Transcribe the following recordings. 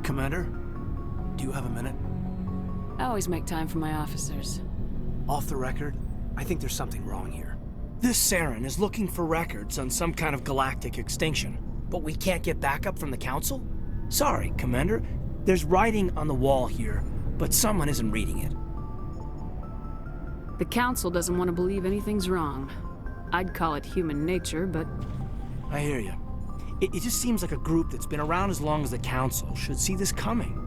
Commander, do you have a minute? I always make time for my officers. Off the record, I think there's something wrong here. This Saren is looking for records on some kind of galactic extinction, but we can't get backup from the Council? Sorry, Commander. There's writing on the wall here, but someone isn't reading it. The Council doesn't want to believe anything's wrong. I'd call it human nature, but... I hear you. It just seems like a group that's been around as long as the Council should see this coming.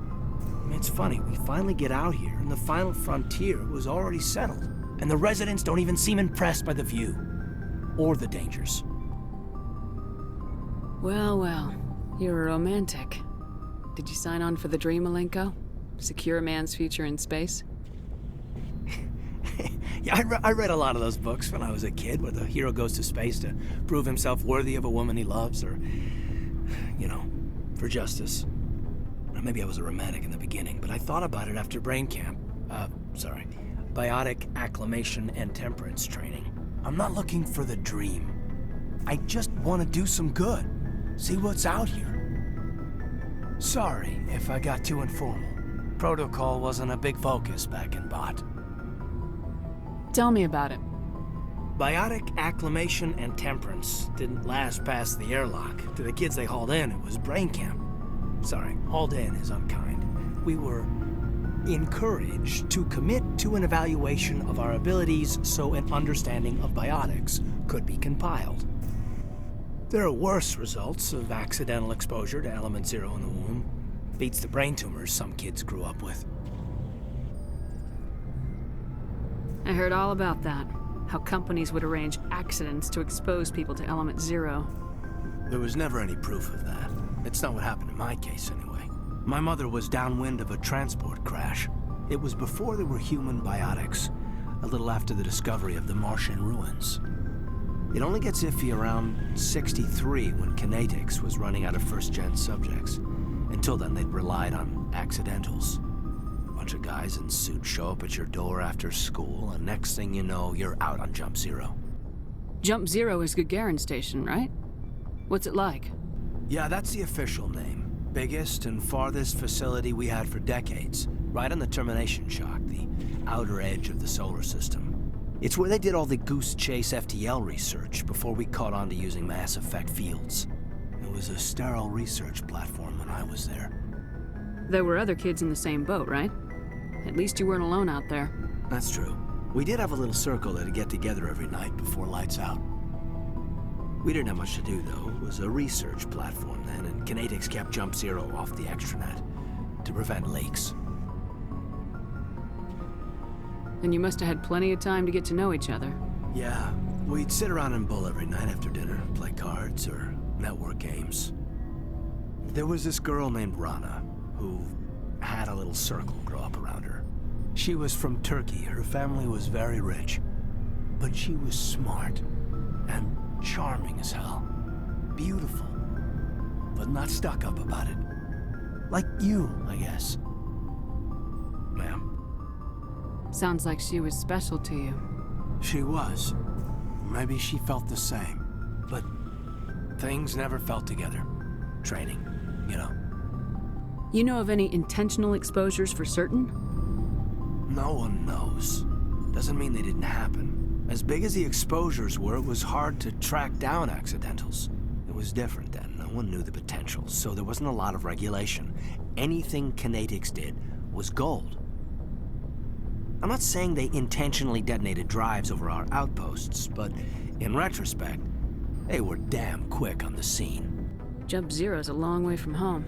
I mean, it's funny, we finally get out here, and the final frontier was already settled. And the residents don't even seem impressed by the view. Or the dangers. Well, well. You're a romantic. Did you sign on for the dream, Malenko? Secure a man's future in space? Yeah, I read a lot of those books when I was a kid, where the hero goes to space to prove himself worthy of a woman he loves, or, you know, for justice. Maybe I was a romantic in the beginning, but I thought about it after brain camp. Biotic acclimation and temperance training. I'm not looking for the dream. I just want to do some good. See what's out here. Sorry if I got too informal. Protocol wasn't a big focus back in Bot. Tell me about it. Biotic acclimation and temperance didn't last past the airlock. To the kids they hauled in, it was brain camp. Sorry, hauled in is unkind. We were encouraged to commit to an evaluation of our abilities so an understanding of biotics could be compiled. There are worse results of accidental exposure to element 0 in the womb. Beats the brain tumors some kids grew up with. I heard all about that. How companies would arrange accidents to expose people to element 0. There was never any proof of that. It's not what happened in my case, anyway. My mother was downwind of a transport crash. It was before there were human biotics, a little after the discovery of the Martian ruins. It only gets iffy around 63 when kinetics was running out of first-gen subjects. Until then, they'd relied on accidentals. A bunch of guys in suits show up at your door after school, and next thing you know, you're out on Jump Zero. Jump Zero is Gagarin Station, right? What's it like? Yeah, that's the official name. Biggest and farthest facility we had for decades. Right on the termination shock, the outer edge of the solar system. It's where they did all the Goose Chase FTL research before we caught on to using mass effect fields. It was a sterile research platform when I was there. There were other kids in the same boat, right? At least you weren't alone out there. That's true. We did have a little circle that'd get together every night before lights out. We didn't have much to do, though. It was a research platform then, and kinetics kept Jump Zero off the extranet to prevent leaks. And you must have had plenty of time to get to know each other. Yeah, we'd sit around and bull every night after dinner, play cards or network games. There was this girl named Rana, who had a little circle grow up around her. She was from Turkey. Her family was very rich. But she was smart and charming as hell. Beautiful. But not stuck up about it. Like you, I guess. Ma'am. Sounds like she was special to you. She was. Maybe she felt the same. But things never felt together. Training, you know. You know of any intentional exposures for certain? No one knows. Doesn't mean they didn't happen. As big as the exposures were, it was hard to track down accidentals. It was different then. No one knew the potential, so there wasn't a lot of regulation. Anything kinetics did was gold. I'm not saying they intentionally detonated drives over our outposts, but in retrospect, they were damn quick on the scene. Jump Zero's a long way from home.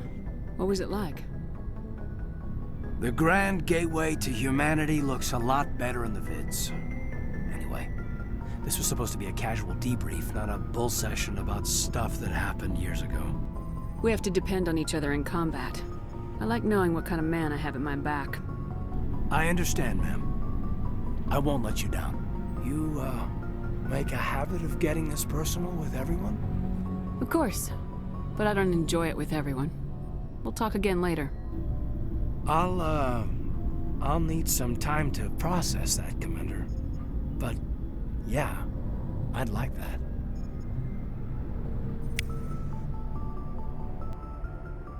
What was it like? The grand gateway to humanity looks a lot better in the vids. Anyway, this was supposed to be a casual debrief, not a bull session about stuff that happened years ago. We have to depend on each other in combat. I like knowing what kind of man I have at my back. I understand, ma'am. I won't let you down. You, make a habit of getting this personal with everyone? Of course, but I don't enjoy it with everyone. We'll talk again later. I'll need some time to process that, Commander. But, yeah, I'd like that.